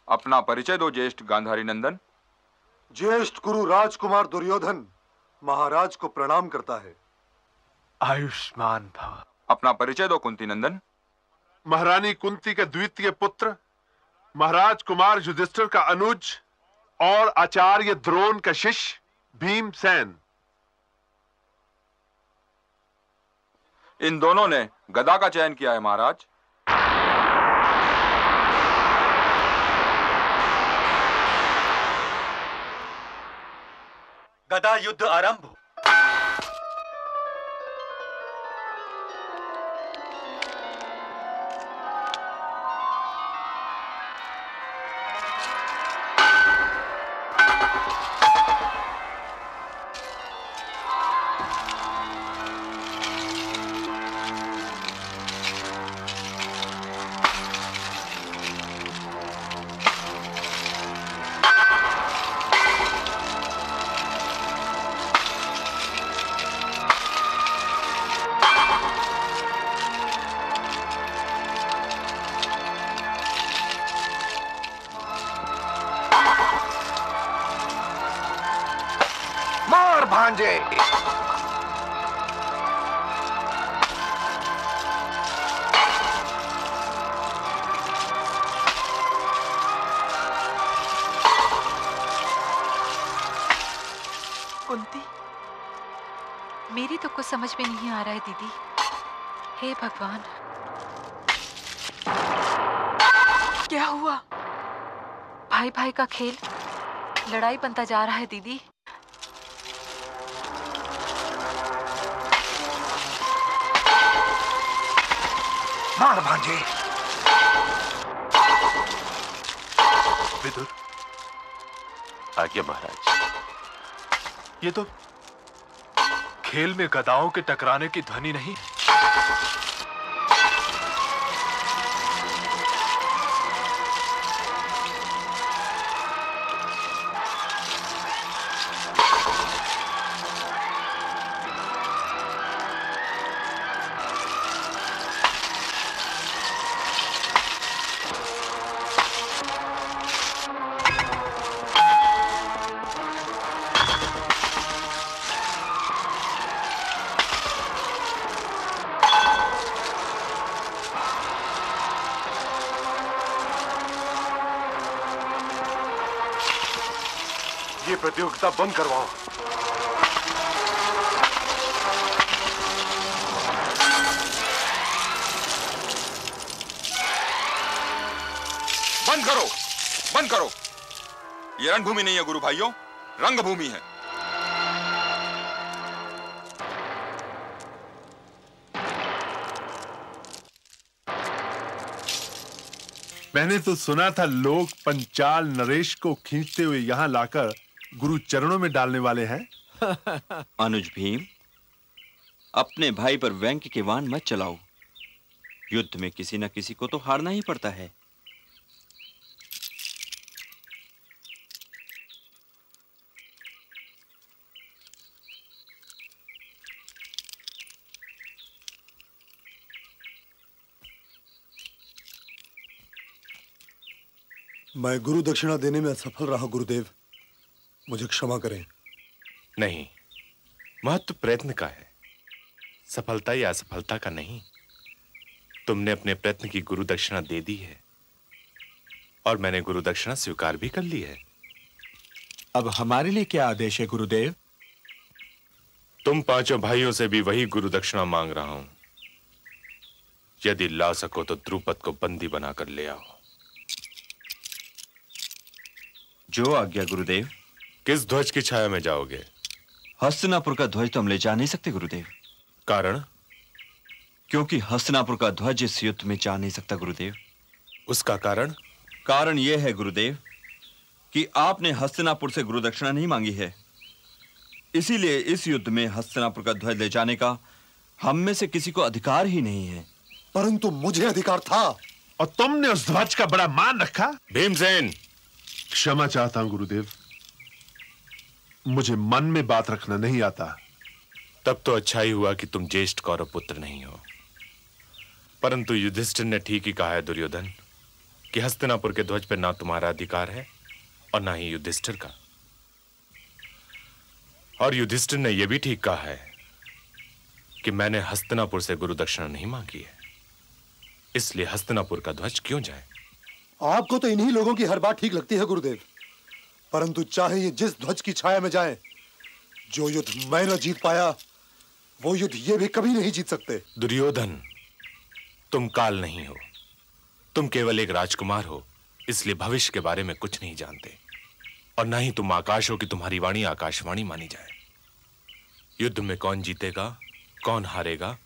अपना परिचय दो ज्येष्ठ गांधारी नंदन। ज्येष्ठ गुरु राजकुमार दुर्योधन महाराज को प्रणाम करता है। आयुष्मान भव। अपना परिचय दो कुंती नंदन। महारानी कुंती के द्वितीय पुत्र, महाराज कुमार युधिष्ठिर का अनुज और आचार्य द्रोण का शिष्य भीमसेन। इन दोनों ने गदा का चयन किया है महाराज। गदा युद्ध आरंभ हो। भांजे। कुंती, मेरी तो कुछ समझ में नहीं आ रहा है दीदी। हे भगवान, क्या हुआ? भाई भाई का खेल लड़ाई बनता जा रहा है दीदी। मार भांजे। विदुर। आज्ञा महाराज। ये तो खेल में गदाओं के टकराने की ध्वनि नहीं है। ये प्रतियोगिता बंद करवाओ। बंद करो, बंद करो। ये रणभूमि नहीं है गुरु भाइयों, रंगभूमि है। मैंने तो सुना था लोग पंचाल नरेश को खींचते हुए यहां लाकर गुरु चरणों में डालने वाले हैं। अनुज भीम, अपने भाई पर व्यंग्य के वाण मत चलाओ। युद्ध में किसी न किसी को तो हारना ही पड़ता है। मैं गुरु दक्षिणा देने में असफल रहा गुरुदेव, मुझे क्षमा करें। नहीं, महत्व प्रयत्न का है, सफलता या असफलता का नहीं। तुमने अपने प्रयत्न की गुरु दक्षिणा दे दी है और मैंने गुरु दक्षिणा स्वीकार भी कर ली है। अब हमारे लिए क्या आदेश है गुरुदेव? तुम पांचों भाइयों से भी वही गुरु दक्षिणा मांग रहा हूं। यदि ला सको तो द्रुपद को बंदी बनाकर ले आओ। जो आज्ञा गुरुदेव। किस ध्वज की छाया में जाओगे? हस्तिनापुर का ध्वज तो हम ले जा नहीं सकते गुरुदेव। कारण? क्योंकि हस्तिनापुर का ध्वज इस युद्ध में जा नहीं सकता गुरुदेव। उसका कारण? कारण यह है गुरुदेव कि आपने हस्तिनापुर से गुरु दक्षिणा नहीं मांगी है। इसीलिए इस युद्ध में हस्तिनापुर का ध्वज ले जाने का हम में से किसी को अधिकार ही नहीं है। परंतु मुझे अधिकार था। और तुमने उस ध्वज का बड़ा मान रखा। भीमसेन, क्षमा चाहता हूं गुरुदेव, मुझे मन में बात रखना नहीं आता। तब तो अच्छा ही हुआ कि तुम ज्येष्ठ कौरव पुत्र नहीं हो। परंतु युधिष्ठिर ने ठीक ही कहा है दुर्योधन कि हस्तिनापुर के ध्वज पर ना तुम्हारा अधिकार है और ना ही युधिष्ठिर का। और युधिष्ठिर ने यह भी ठीक कहा है कि मैंने हस्तिनापुर से गुरु दक्षिणा नहीं मांगी है, इसलिए हस्तिनापुर का ध्वज क्यों जाए। आपको तो इन्हीं लोगों की हर बात ठीक लगती है गुरुदेव, परंतु चाहे ये जिस ध्वज की छाया में जाए, जो युद्ध मैं न जीत पाया वो युद्ध ये भी कभी नहीं जीत सकते। दुर्योधन, तुम काल नहीं हो, तुम केवल एक राजकुमार हो, इसलिए भविष्य के बारे में कुछ नहीं जानते। और ना ही तुम आकाश हो कि तुम्हारी वाणी आकाशवाणी मानी जाए। युद्ध में कौन जीतेगा कौन हारेगा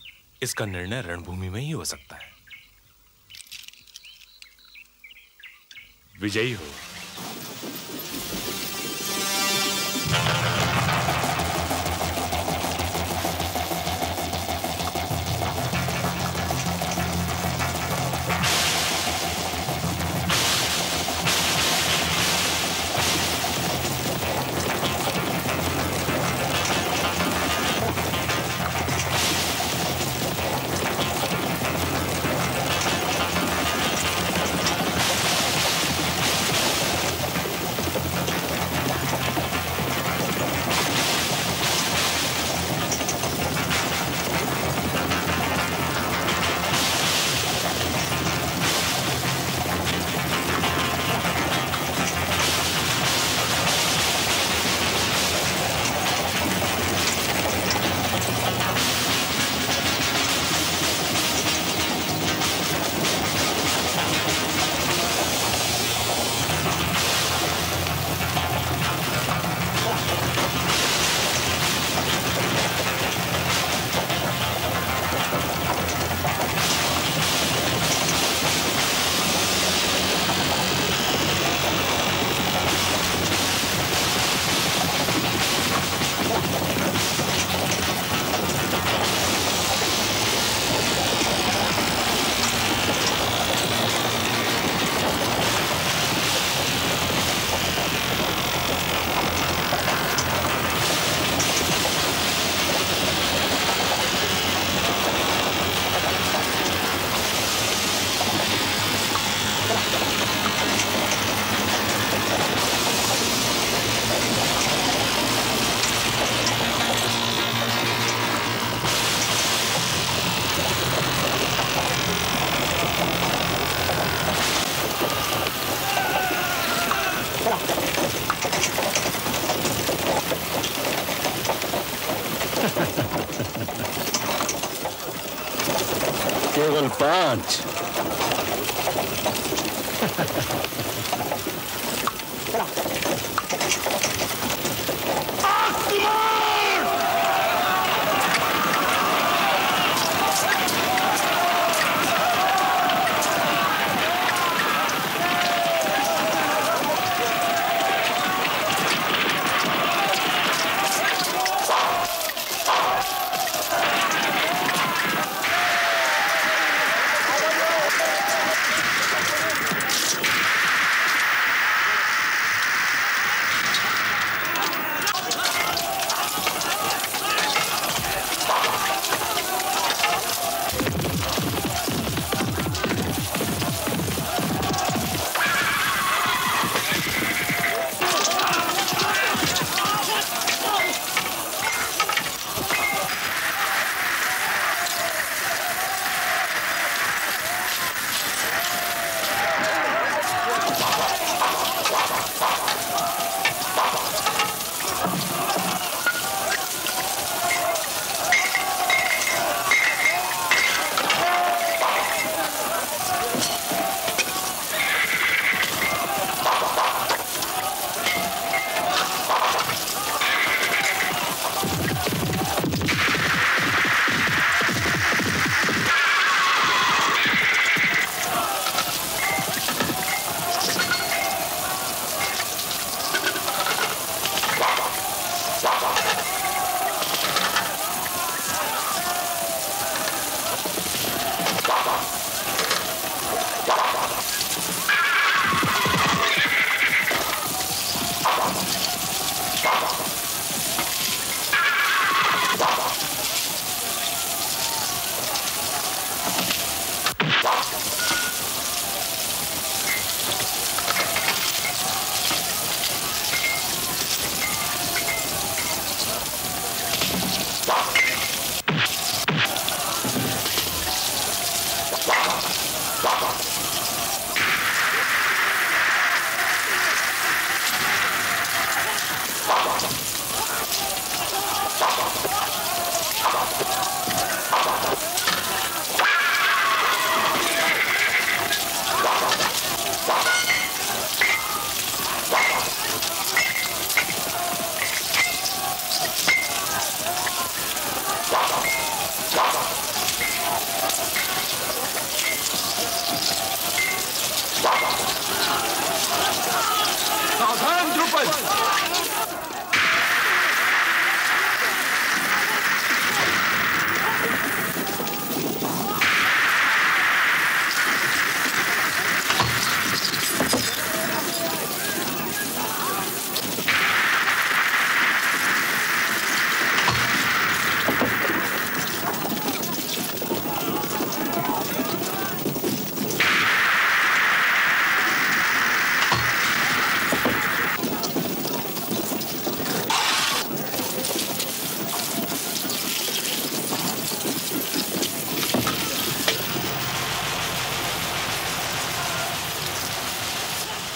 इसका निर्णय रणभूमि में ही हो सकता है। विजयी हो। केवल 5।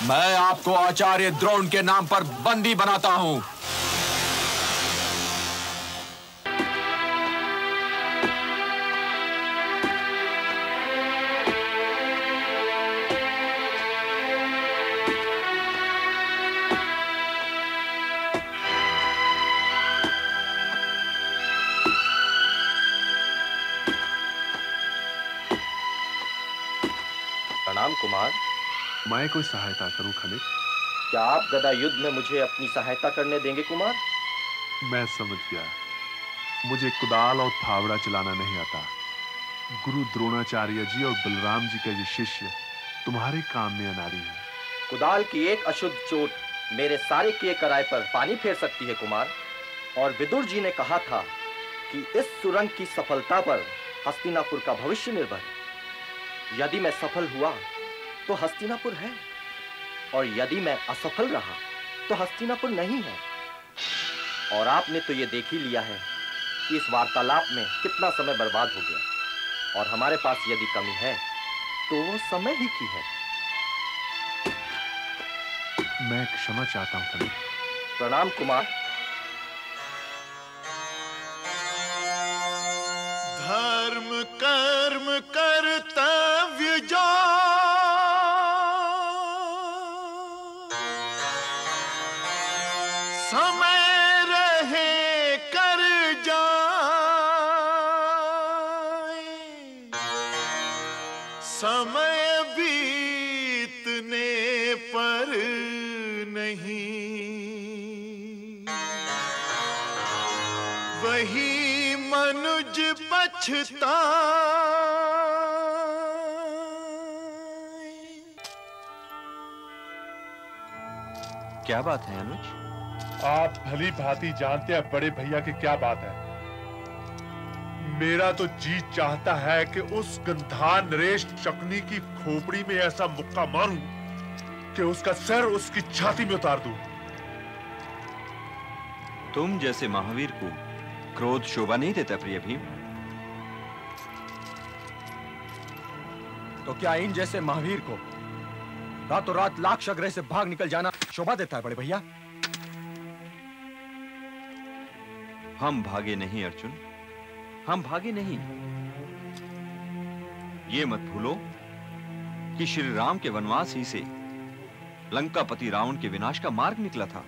मैं आपको आचार्य द्रोण के नाम पर बंदी बनाता हूं। प्रणाम कुमार। मैं कोई सहायता करूं खनिक? क्या आप गदा युद्ध में मुझे अपनी सहायता करने देंगे कुमार? मैं समझ गया। मुझे कुदाल और फावड़ा चलाना नहीं आता। गुरु द्रोणाचार्य जी और बलराम जी का ये शिष्य तुम्हारे काम में अनाड़ी है। कुदाल की एक अशुद्ध चोट मेरे सारे किए कराए पर पानी फेर सकती है कुमार। और विदुर जी ने कहा था कि इस सुरंग की सफलता पर हस्तिनापुर का भविष्य निर्भर है। यदि मैं सफल हुआ तो हस्तिनापुर है, और यदि मैं असफल रहा तो हस्तिनापुर नहीं है। और आपने तो ये देख ही लिया है कि इस वार्तालाप में कितना समय बर्बाद हो गया, और हमारे पास यदि कमी है तो वो समय ही की है। मैं क्षमा चाहता हूं खनिक। प्रणाम कुमार। धर्म कर्म कर्तव्य जो समय रहे कर जाए, समय बीतने पर नहीं वही मनुज पछता। क्या बात है अनुज? आप भली भांति जानते हैं बड़े भैया की क्या बात है। मेरा तो जी चाहता है कि उस गंधार नरेश शकुनी की खोपड़ी में ऐसा मुक्का मारूं कि उसका सर उसकी छाती में उतार दूं। तुम जैसे महावीर को क्रोध शोभा नहीं देता प्रिय भीम। तो क्या इन जैसे महावीर को रातों रात लाक्षागृह से भाग निकल जाना शोभा देता है बड़े भैया? हम भागे नहीं अर्जुन, हम भागे नहीं। ये मत भूलो कि श्री राम के वनवास ही से लंकापति रावण के विनाश का मार्ग निकला था।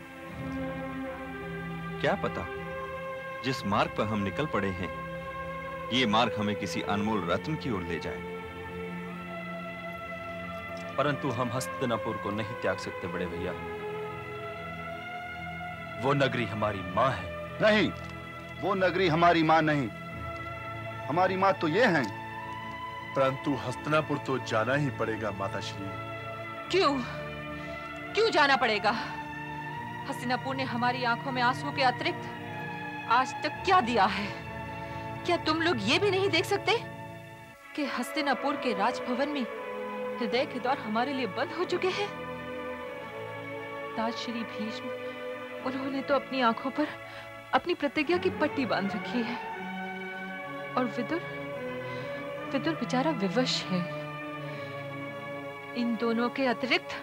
क्या पता जिस मार्ग पर हम निकल पड़े हैं, ये मार्ग हमें किसी अनमोल रत्न की ओर ले जाए। परंतु हम हस्तिनापुर को नहीं त्याग सकते बड़े भैया। वो नगरी हमारी मां है। नहीं, वो नगरी हमारी मां नहीं। हमारी मां तो ये है। परंतु हस्तिनापुर तो जाना ही पड़ेगा माताश्री। क्यों क्यों जाना पड़ेगा? हस्तिनापुर ने हमारी आंखों में आंसू के अतिरिक्त आज तक क्या दिया है? क्या तुम लोग ये भी नहीं देख सकते कि हस्तिनापुर के राजभवन में हृदय के द्वार हमारे लिए बंद हो चुके हैं? ताज श्री भीष्म, उन्होंने तो अपनी आंखों पर अपनी प्रतिज्ञा की पट्टी बांध रखी है, और विदुर बेचारा विवश है। इन दोनों के अतिरिक्त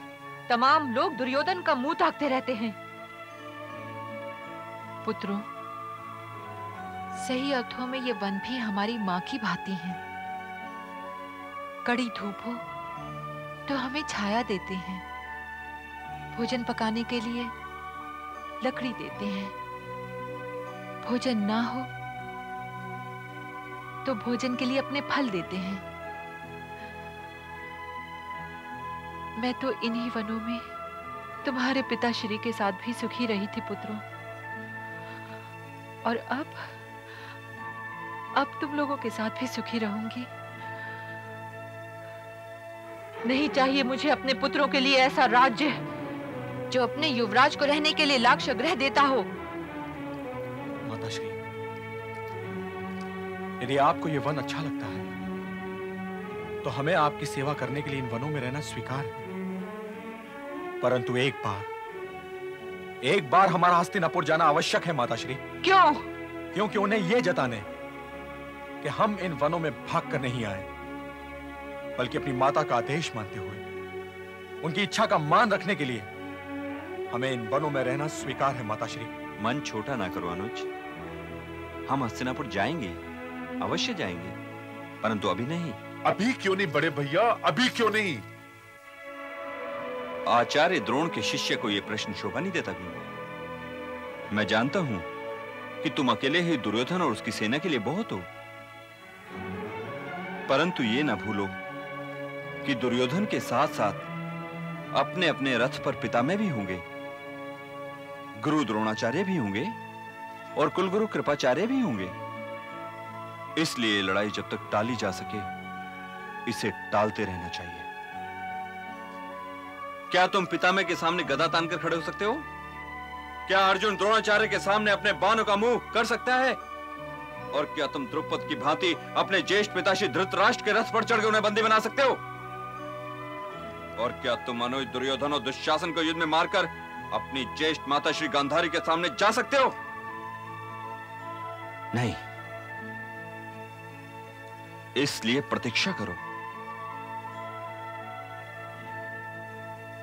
तमाम लोग दुर्योधन का मुंह ताकते रहते हैं। पुत्रों, सही अर्थों में ये वन भी हमारी मां की भांति हैं। कड़ी धूप हो तो हमें छाया देते हैं, भोजन पकाने के लिए लकड़ी देते हैं, भोजन ना हो तो भोजन के लिए अपने फल देते हैं। मैं तो इन्हीं वनों में तुम्हारे पिताश्री के साथ भी सुखी रही थी पुत्रों, और अब तुम लोगों के साथ भी सुखी रहूंगी। नहीं चाहिए मुझे अपने पुत्रों के लिए ऐसा राज्य जो अपने युवराज को रहने के लिए लाक्षागृह देता हो। माताश्री, यदि आपको ये वन अच्छा लगता है तो हमें आपकी सेवा करने के लिए इन वनों में रहना स्वीकार है। परंतु एक बार हमारा हस्तिनापुर जाना आवश्यक है माताश्री। क्यों? क्योंकि उन्हें यह जताने कि हम इन वनों में भाग कर नहीं आए, बल्कि अपनी माता का आदेश मानते हुए उनकी इच्छा का मान रखने के लिए हमें इन वनों में रहना स्वीकार है माताश्री। मन छोटा ना करो अनुज। हम हस्तिनापुर जाएंगे, अवश्य जाएंगे, परंतु अभी नहीं। अभी क्यों नहीं बड़े भैया, अभी क्यों नहीं? आचार्य द्रोण के शिष्य को यह प्रश्न शोभा नहीं देता भीम। मैं जानता हूं कि तुम अकेले ही दुर्योधन और उसकी सेना के लिए बहुत हो, परंतु ये ना भूलो कि दुर्योधन के साथ साथ अपने अपने रथ पर पितामह भी होंगे, गुरु द्रोणाचार्य भी होंगे और कुलगुरु कृपाचार्य भी होंगे। इसलिए लड़ाई जब तक टाली जा सके इसे टालते रहना चाहिए। क्या तुम पितामह के सामने गदा तानकर खड़े हो सकते हो? क्या अर्जुन द्रोणाचार्य के सामने अपने बाणों का मुंह कर सकता है? और क्या तुम द्रुपद की भांति अपने ज्येष्ठ पिताश्री धृतराष्ट्र के रथ पर चढ़कर उन्हें बंदी बना सकते हो? और क्या तुम अनुज, दुर्योधन और दुशासन को युद्ध में मारकर अपनी ज्येष्ठ माता श्री गांधारी के सामने जा सकते हो? नहीं। इसलिए प्रतीक्षा करो।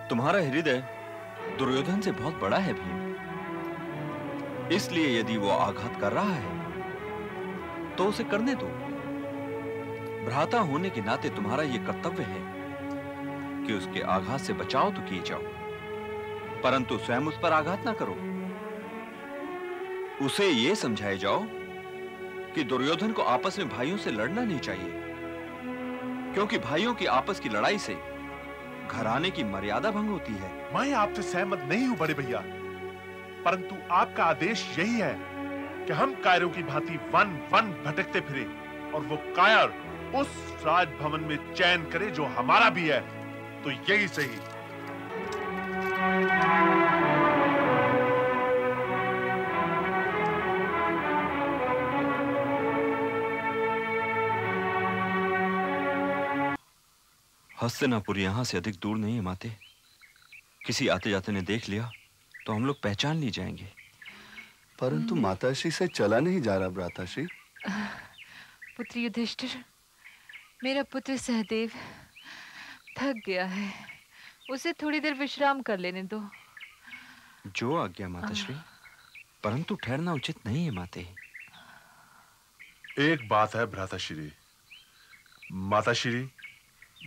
तुम्हारा हृदय दुर्योधन से बहुत बड़ा है भीम, इसलिए यदि वो आघात कर रहा है तो उसे करने दो। भ्राता होने के नाते तुम्हारा यह कर्तव्य है कि उसके आघात से बचाव तो किए जाओ, परंतु स्वयं उस पर आघात ना करो। उसे यह समझाए जाओ कि दुर्योधन को आपस में भाइयों से लड़ना नहीं चाहिए, क्योंकि भाइयों की आपस की लड़ाई से घराने की मर्यादा भंग होती है। मैं आपसे सहमत नहीं हूं बड़े भैया, परंतु आपका आदेश यही है कि हम कायरों की भांति वन वन भटकते फिरे और वो कायर उस राजभवन में चयन करे जो हमारा भी है, तो यही सही। हस्तिनापुर यहां से अधिक दूर नहीं है माते। किसी आते जाते ने देख लिया तो हम लोग पहचान लिए जाएंगे। परंतु माताश्री से चला नहीं जा रहा भ्राताश्री। पुत्र युधिष्ठिर, मेरा पुत्र सहदेव थक गया है, उसे थोड़ी देर विश्राम कर लेने दो। जो आज्ञा माताश्री, परंतु ठहरना उचित नहीं है माते। एक बात है भ्राताश्री, माताश्री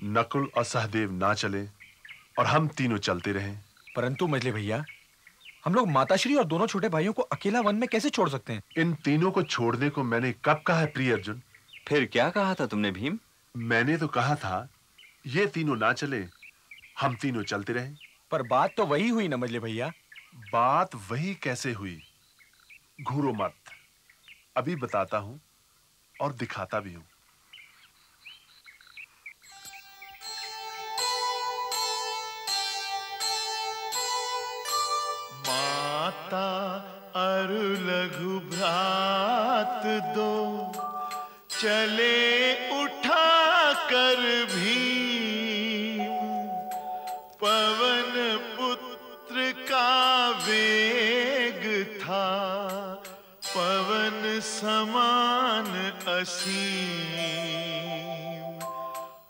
नकुल और सहदेव ना चले और हम तीनों चलते रहें। परंतु मजले भैया, हम लोग माताश्री और दोनों छोटे भाइयों को अकेला वन में कैसे छोड़ सकते हैं? इन तीनों को छोड़ने को मैंने कब कहा है प्रिय अर्जुन? फिर क्या कहा था तुमने भीम? मैंने तो कहा था ये तीनों ना चले, हम तीनों चलते रहें। पर बात तो वही हुई ना मजले भैया। बात वही कैसे हुई? घूरो मत, अभी बताता हूं और दिखाता भी हूं। माता अरु लघु भ्रात दो चले उठा कर भीम, पवन पुत्र का वेग था पवन समान असीम,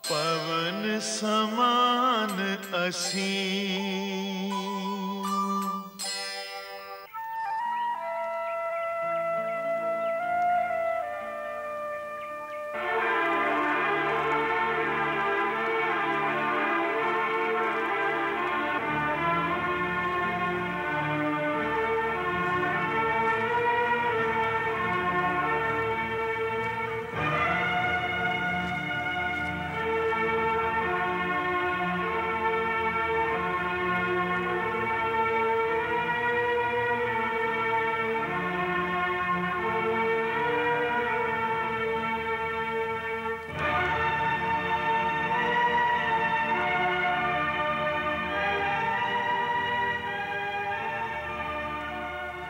पवन समान असीम।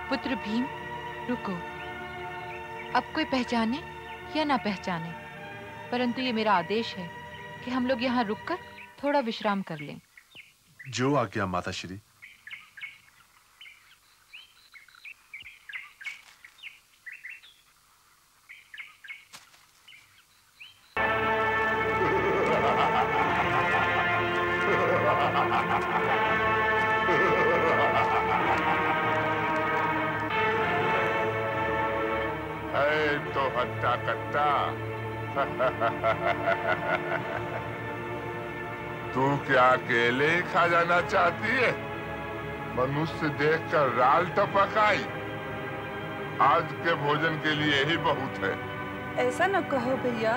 पुत्र भीम, रुको। अब कोई पहचाने या ना पहचाने, परंतु ये मेरा आदेश है कि हम लोग यहाँ रुककर थोड़ा विश्राम कर लें। जो आज्ञा माताश्री। हत्ता कत्ता। तू क्या अकेले ही खा जाना चाहती है? मनुष्य देखकर राल टपक आई। आज के भोजन के लिए ही बहुत है। ऐसा न कहो भैया,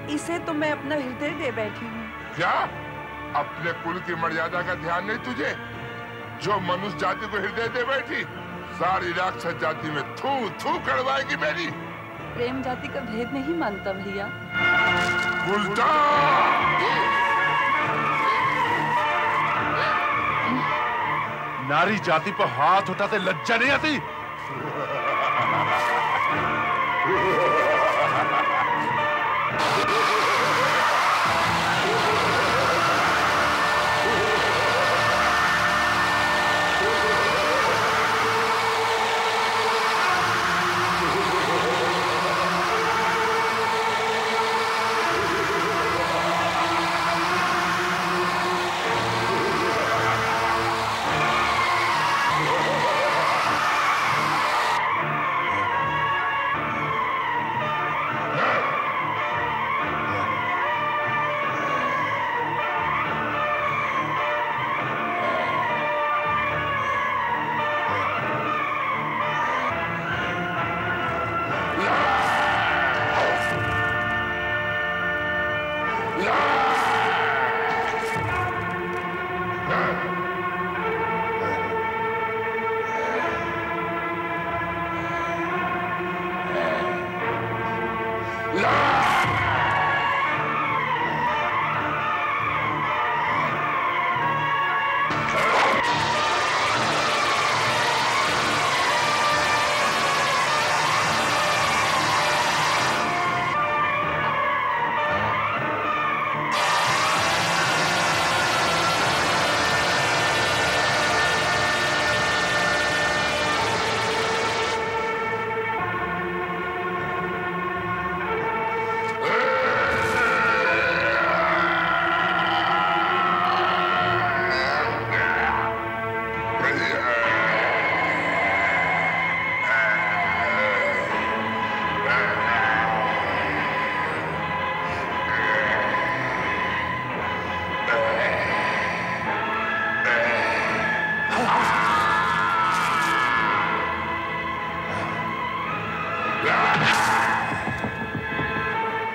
इसे तो मैं अपना हृदय दे बैठी हूँ। क्या अपने कुल की मर्यादा का ध्यान नहीं तुझे, जो मनुष्य जाति को हृदय दे बैठी? सारी राक्षस जाति में थू थू करवाएगी मेरी। प्रेम जाति का भेद नहीं मानता भैया। उल्टा नारी जाति पर हाथ उठाते लज्जा नहीं आती?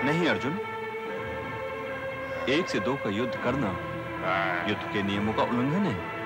नहीं अर्जुन, 1 से 2 का युद्ध करना युद्ध के नियमों का उल्लंघन है।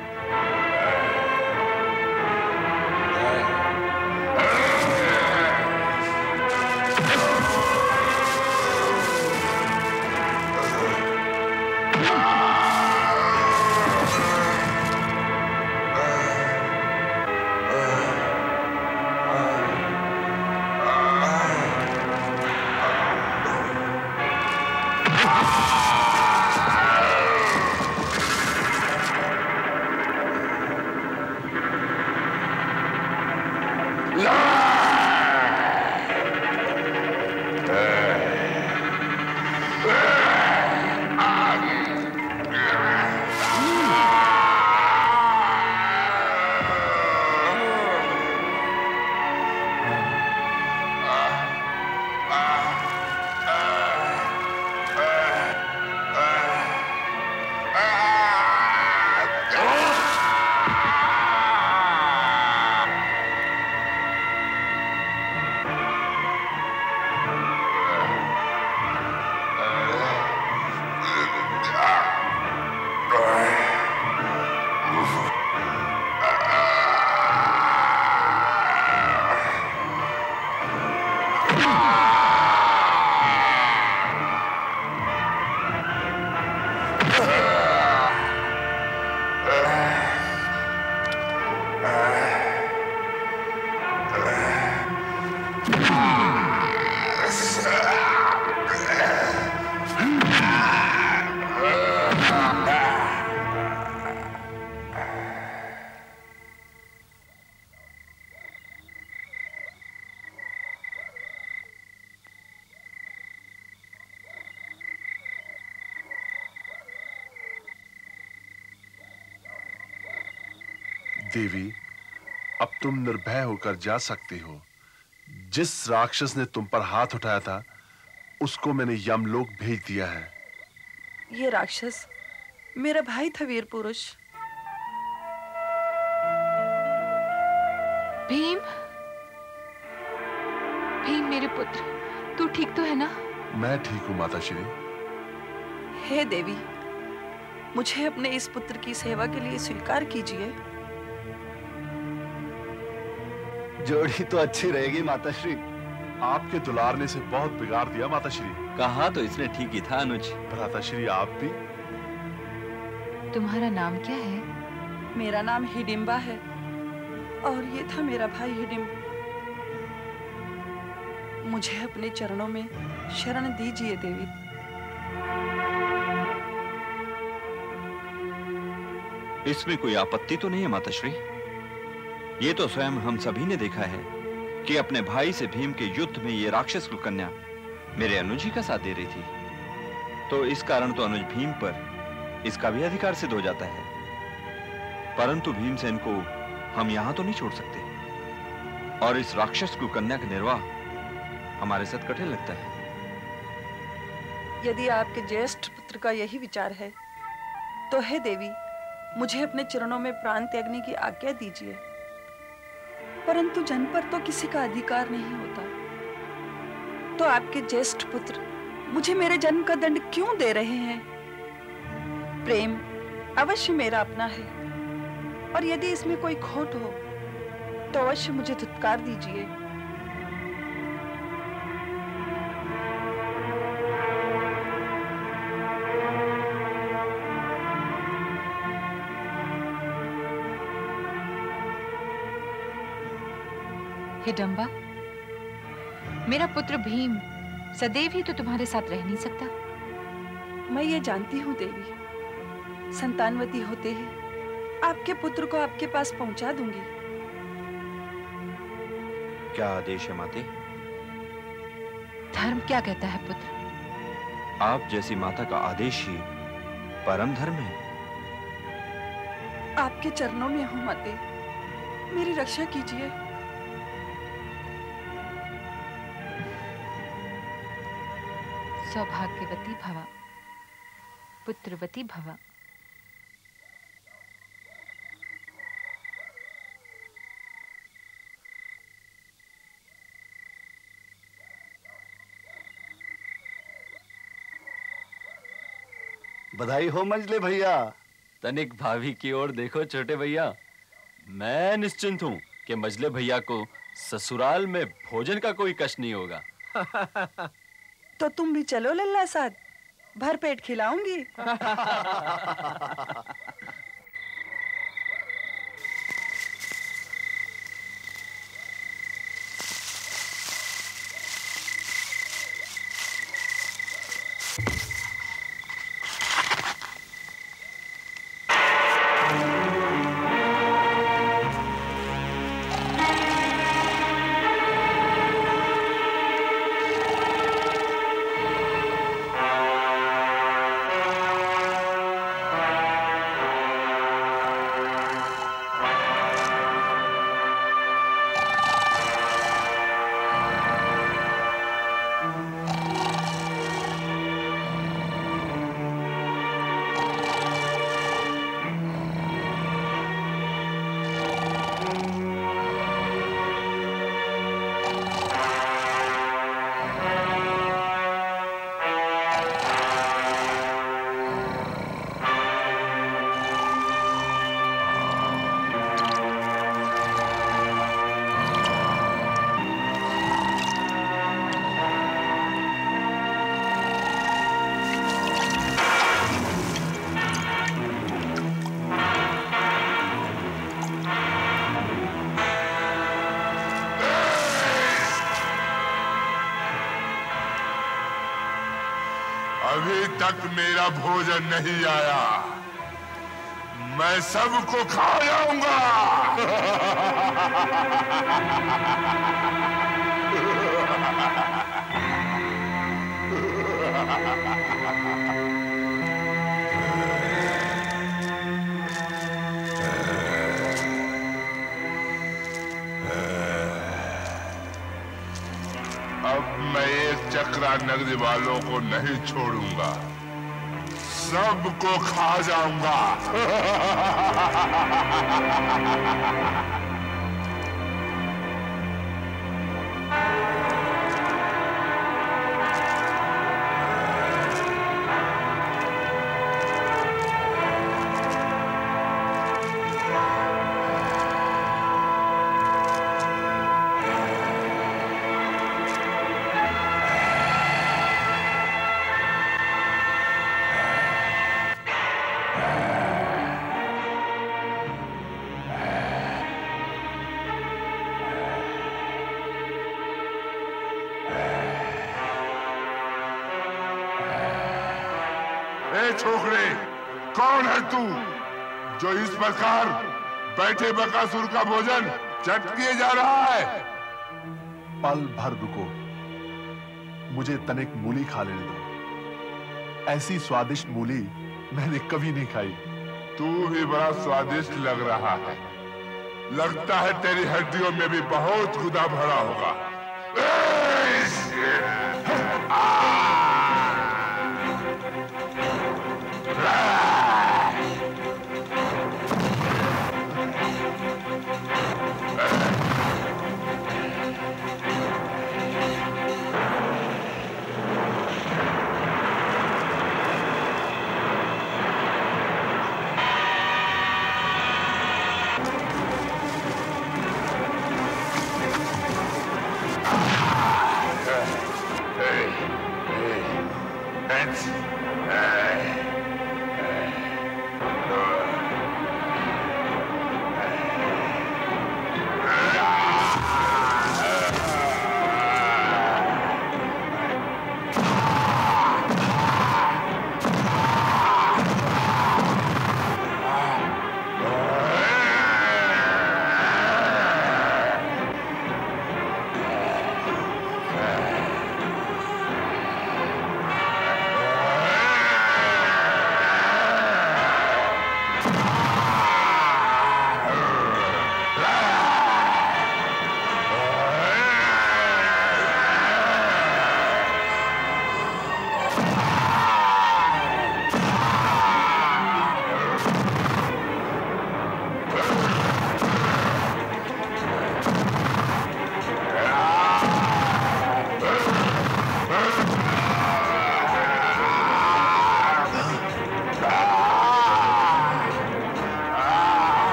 देवी, अब तुम निर्भय होकर जा सकते हो। जिस राक्षस ने तुम पर हाथ उठाया था उसको मैंने यमलोक भेज दिया है। ये राक्षस मेरा भाई था, वीर पुरुष। भीम, भीम मेरे पुत्र, तू ठीक तो है ना? मैं ठीक हूँ माता श्री। हे देवी, मुझे अपने इस पुत्र की सेवा के लिए स्वीकार कीजिए। जोड़ी तो अच्छी रहेगी माता श्री। आपके दुलारने से बहुत बिगाड़ दिया माता श्री। कहा तो इसने ठीक ही था अनुज। भ्राता श्री आप भी। तुम्हारा नाम क्या है? मेरा नाम हिडिंबा है और ये था मेरा भाई हिडिंब। मुझे अपने चरणों में शरण दीजिए देवी। इसमें कोई आपत्ति तो नहीं है माताश्री। ये तो स्वयं हम सभी ने देखा है कि अपने भाई से भीम के युद्ध में ये राक्षस कन्या मेरे अनुज जी का साथ दे रही थी, तो इस कारण तो अनुज भीम पर इसका भी अधिकार सिद्ध हो जाता है। परंतु भीमसेन को हम यहां तो नहीं छोड़ सकते और इस राक्षस कन्या का निर्वाह हमारे साथ कठिन लगता है। यदि आपके ज्येष्ठ पुत्र का यही विचार है तो हे देवी, मुझे अपने चरणों में प्राण त्यागने की आज्ञा दीजिए। परंतु जन पर तो किसी का अधिकार नहीं होता, तो आपके ज्येष्ठ पुत्र मुझे मेरे जन्म का दंड क्यों दे रहे हैं? प्रेम अवश्य मेरा अपना है और यदि इसमें कोई खोट हो तो अवश्य मुझे धुतकार दीजिए। हिडंबा, मेरा पुत्र भीम सदैव ही तो तुम्हारे साथ रह नहीं सकता। मैं ये जानती हूँ देवी, संतानवती होते ही आपके पुत्र को आपके पास पहुंचा दूंगी। क्या आदेश है माते? धर्म क्या कहता है पुत्र? आप जैसी माता का आदेश ही परम धर्म है। आपके चरणों में हूँ माते, मेरी रक्षा कीजिए। सौभाग्यवती भव, पुत्रवती भव। बधाई हो मंजले भैया। तनिक भाभी की ओर देखो छोटे भैया। मैं निश्चिंत हूँ कि मजले भैया को ससुराल में भोजन का कोई कष्ट नहीं होगा। तो तुम भी चलो लल्ला साथ, भर पेट खिलाऊंगी। अभी तक मेरा भोजन नहीं आया, मैं सबको खा जाऊंगा। मैं एक चक्रा नगरी वालों को नहीं छोड़ूंगा, सबको खा जाऊंगा। छोकरे, कौन है तू जो इस प्रकार बैठे बकासुर का भोजन चट किए जा रहा है? पल भर रुको, मुझे तनिक मूली खा लेने दो। ऐसी स्वादिष्ट मूली मैंने कभी नहीं खाई। तू भी बड़ा स्वादिष्ट लग रहा है। लगता है तेरी हड्डियों में भी बहुत गुदा भरा होगा।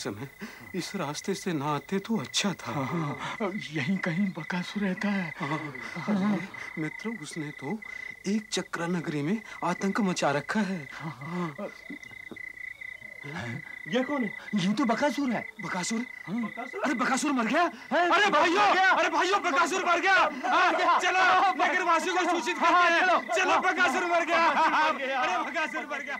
समय इस रास्ते से ना आते तो अच्छा था। यहीं कहीं बकासुर रहता है। मित्र, उसने तो एक चक्रा नगरी में आतंक मचा रखा है। ये कौन है? ये तो बकासुर है। बकासुर? अरे बकासुर मर गया? अरे भाइयों बकासुर मर गया। चलो नगरवासियों को सूचित करते हैं। चलो बकासुर मर गया। अरे बकासुर मर गया।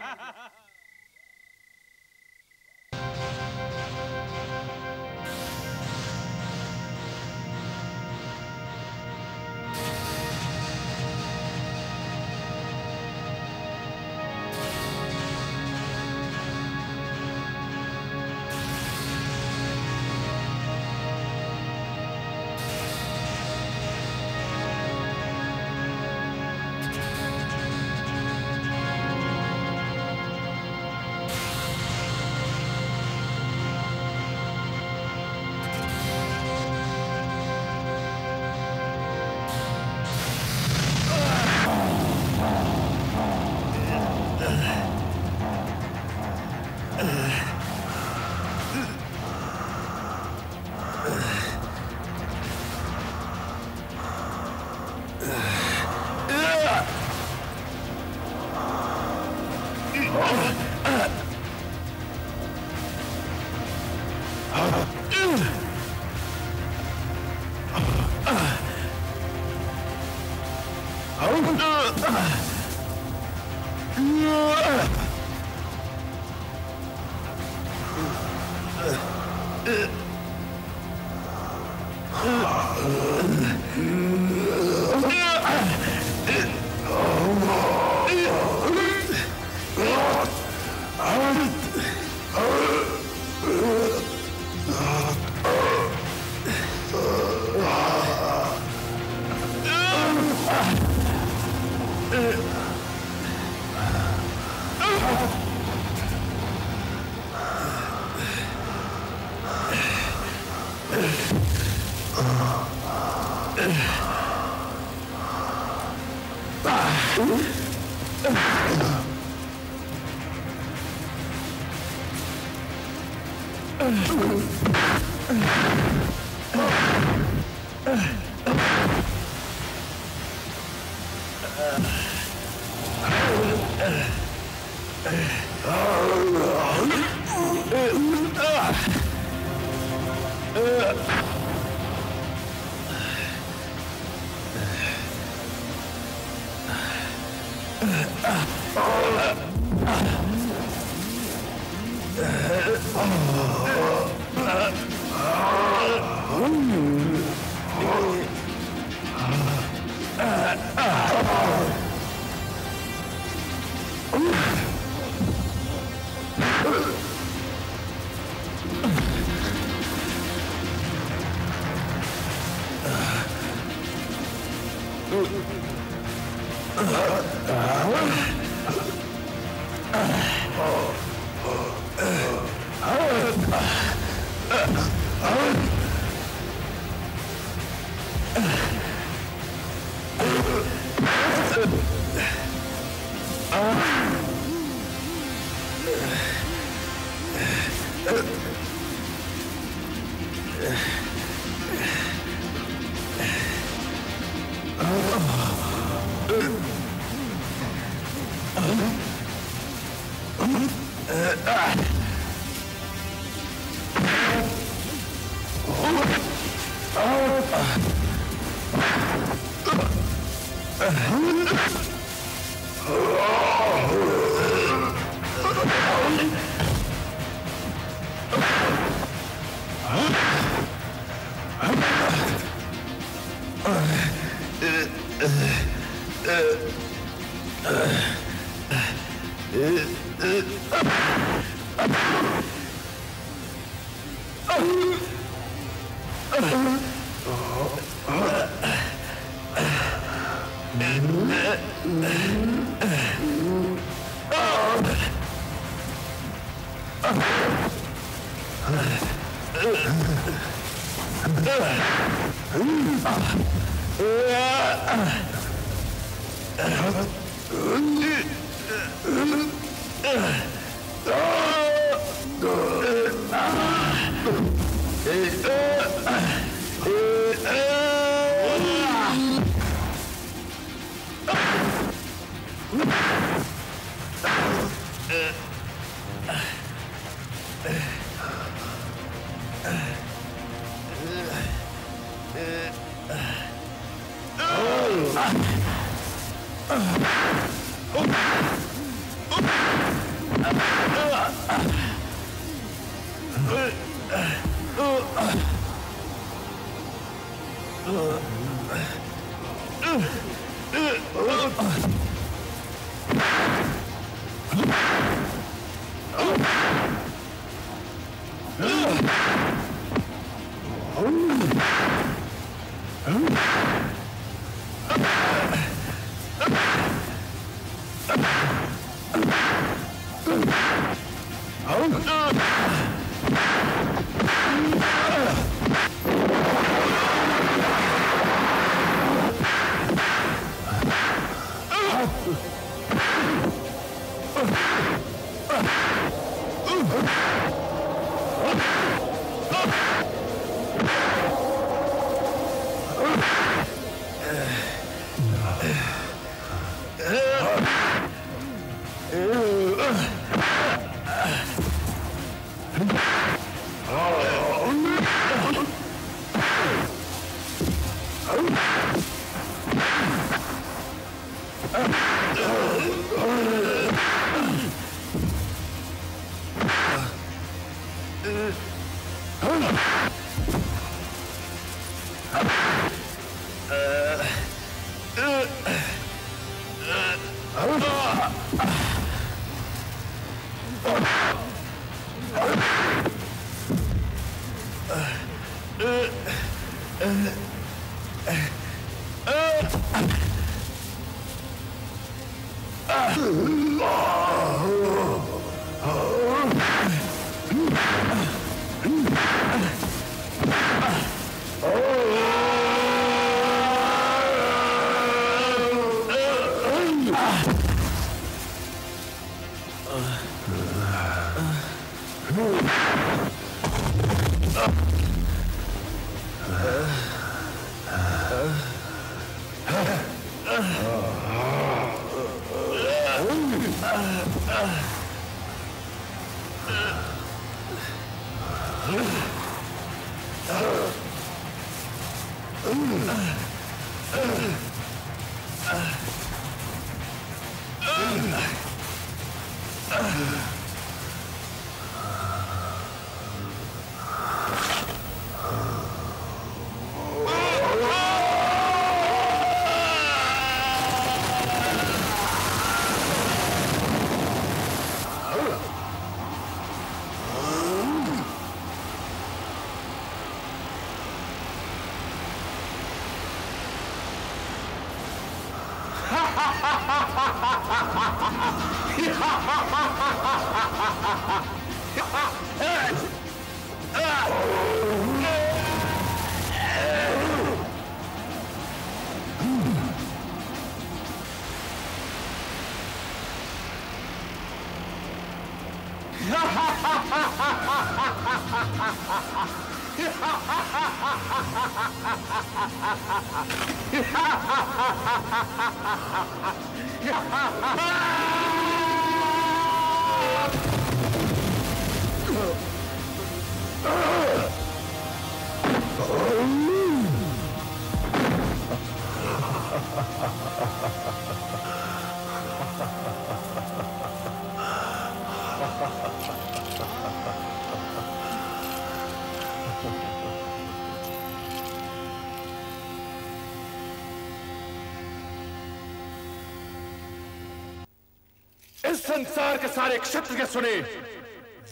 इस संसार के सारे क्षत्रिय सुने,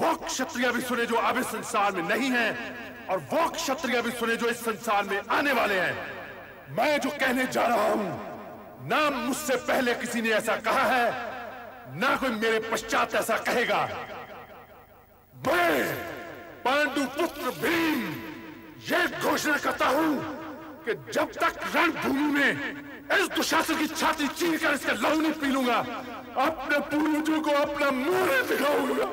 वो क्षत्रिय भी सुने जो अब इस संसार में नहीं है, और वो क्षत्रिय भी सुने जो इस संसार में आने वाले हैं। मैं जो कहने जा रहा हूं, ना मुझसे पहले किसी ने ऐसा कहा है, ना कोई मेरे पश्चात ऐसा कहेगा। मैं पांडु पुत्र भीम ये घोषणा करता हूं कि जब तक रणभूमि में इस दुशासन की छाती चीर कर इसका लहू नहीं पी लूंगा, अपने पूर्वजों को अपना मुंह नहीं दिखाऊंगा।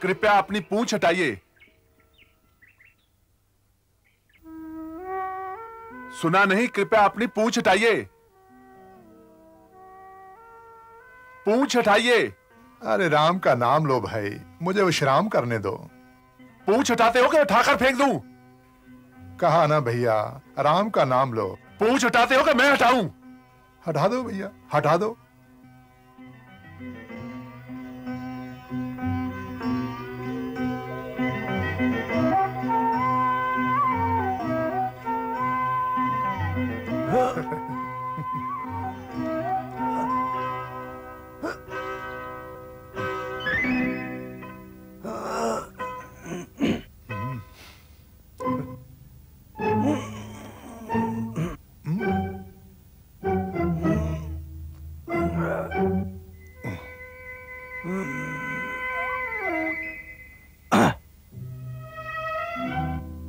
कृपया अपनी पूंछ हटाइए। सुना नहीं? कृपया अपनी पूंछ हटाइए। पूंछ हटाइए। अरे राम का नाम लो भाई, मुझे विश्राम करने दो। पूंछ हटाते हो कि उठाकर फेंक दूं? कहा ना भैया, राम का नाम लो। पूंछ हटाते हो कि मैं हटाऊं? हटा दो भैया, हटा दो।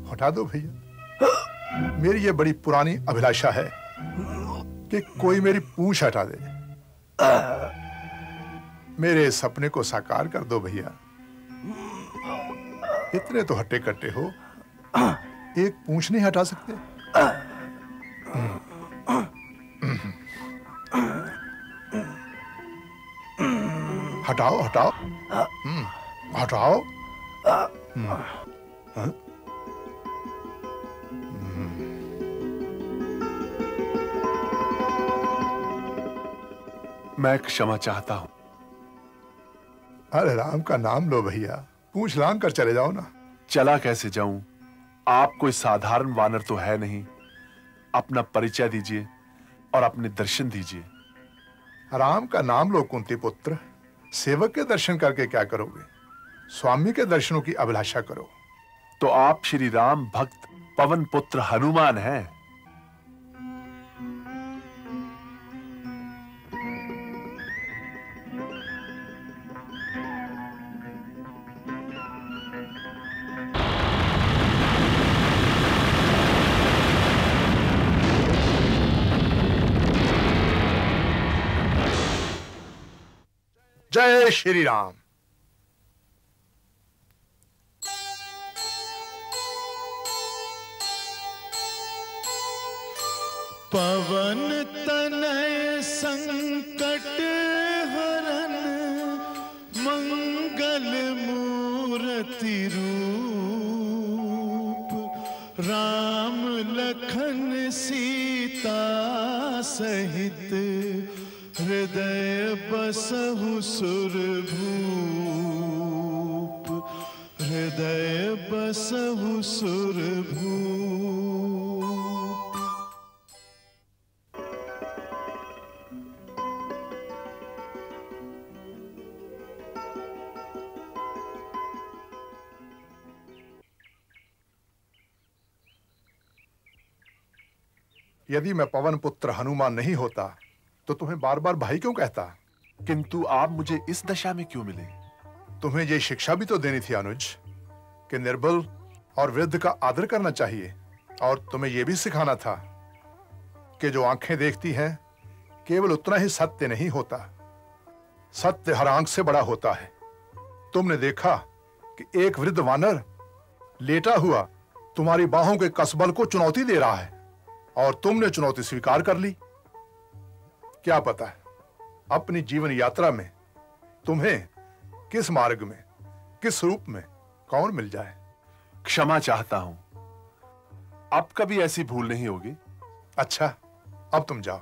हटा दो भैया, मेरी ये बड़ी पुरानी अभिलाषा है कि कोई मेरी पूंछ हटा दे। मेरे सपने को साकार कर दो भैया। इतने तो हट्टे कट्टे हो, एक पूंछ नहीं हटा सकते? हटाओ हटाओ, हटाओ। हाँ? मैं क्षमा चाहता हूं। अरे राम का नाम लो भैया, पूंछ लांग कर चले जाओ ना। चला कैसे जाऊं? आप कोई साधारण वानर तो है नहीं। अपना परिचय दीजिए और अपने दर्शन दीजिए। राम का नाम लो कुंती पुत्र। सेवक के दर्शन करके क्या करोगे? स्वामी के दर्शनों की अभिलाषा करो। तो आप श्री राम भक्त पवन पुत्र हनुमान हैं। जय श्री राम। पवन तनय संकट हरन मंगल मूर्ति रूप, राम लखन सीता सहित हृदय बसहु सुरभूप, हृदय बसहु सुरभूप। यदि मैं पवन पुत्र हनुमान नहीं होता तो तुम्हें बार बार भाई क्यों कहता? किंतु आप मुझे इस दशा में क्यों मिले? तुम्हें यह शिक्षा भी तो देनी थी अनुज कि निर्बल और वृद्ध का आदर करना चाहिए, और तुम्हें यह भी सिखाना था कि जो आंखें देखती हैं केवल उतना ही सत्य नहीं होता, सत्य हर आंख से बड़ा होता है। तुमने देखा कि एक वृद्ध वानर लेटा हुआ तुम्हारी बाहों के कसबल को चुनौती दे रहा है और तुमने चुनौती स्वीकार कर ली। क्या पता है अपनी जीवन यात्रा में तुम्हें किस मार्ग में, किस रूप में कौन मिल जाए। क्षमा चाहता हूं, अब कभी ऐसी भूल नहीं होगी। अच्छा, अब तुम जाओ।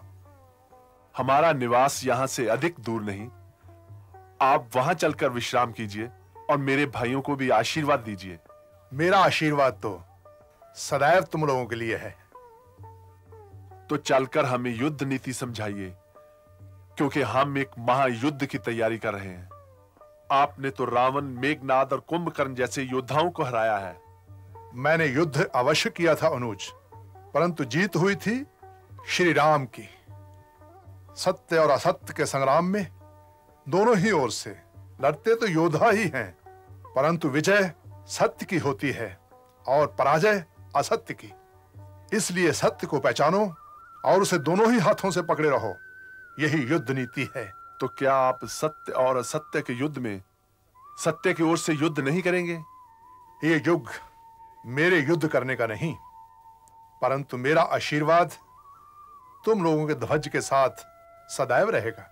हमारा निवास यहां से अधिक दूर नहीं। आप वहां चलकर विश्राम कीजिए और मेरे भाइयों को भी आशीर्वाद दीजिए। मेरा आशीर्वाद तो सदैव तुम लोगों के लिए है। तो चलकर हमें युद्ध नीति समझाइए, क्योंकि हम एक महायुद्ध की तैयारी कर रहे हैं। आपने तो रावण, मेघनाद और कुंभकर्ण जैसे योद्धाओं को हराया है। मैंने युद्ध अवश्य किया था अनुज, परंतु जीत हुई थी श्री राम की। सत्य और असत्य के संग्राम में दोनों ही ओर से लड़ते तो योद्धा ही हैं, परंतु विजय सत्य की होती है और पराजय असत्य की। इसलिए सत्य को पहचानो और उसे दोनों ही हाथों से पकड़े रहो। यही युद्ध नीति है। तो क्या आप सत्य और असत्य के युद्ध में सत्य की ओर से युद्ध नहीं करेंगे? ये युग मेरे युद्ध करने का नहीं, परंतु मेरा आशीर्वाद तुम लोगों के ध्वज के साथ सदैव रहेगा।